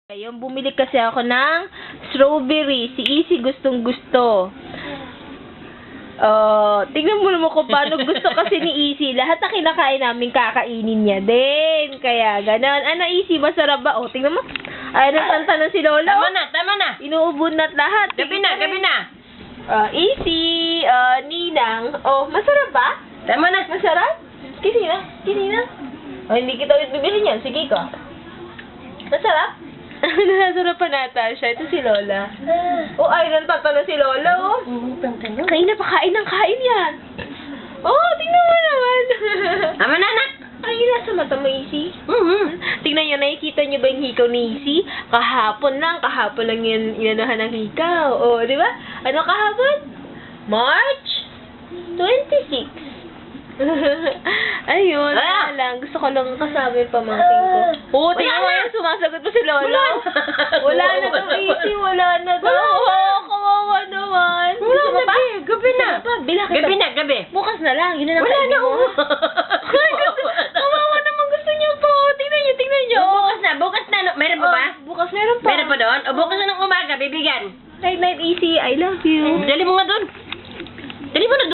Yung bumili kasi ako ng strawberry. Si Easy gustong gusto. Tingnan mo naman kung paano gusto kasi ni Easy. Lahat na kinakain namin kakainin niya din. Kaya ganon. Ano Easy, masarap ba? Tingnan mo. Ay, nasanta na si Lola. Tama na. Inuubod na't lahat. Gabi na. Easy, Ninang. Masarap ba? Tama na. Masarap? Kinina. Hindi kita ulit bibili niyan. Sige ka. Masarap? Nasarapan nata siya. Ito si Lola. Ay, nantatalo si Lola, Kain na pa, kain yan. Tingnan mo naman. Tama na, anak. Ay, nasa mata mo, Easy. Tingnan nyo, nakikita nyo ba yung hikaw ni Easy? Kahapon lang yan inanahan ng hikaw. Di ba? Ano kahapon? March 26. Ayun, lang. Gusto ko lang kasama yung pamangkin ko. Tingnan mo yan, sumasagot pa si Lola. Wala na daw, Easy. Wala na daw. Kawawa naman. Wala na, gabi na. Gabi. Bukas na lang. Yun na Wala na, Kawawa naman, gusto niyo po. Tingnan niyo. Bukas na. Meron pa ba? Bukas meron pa. Meron pa doon? O bukas na ng umaga, bibigyan. Night, Easy. I love you. Dali mo nga doon. Dali mo na doon.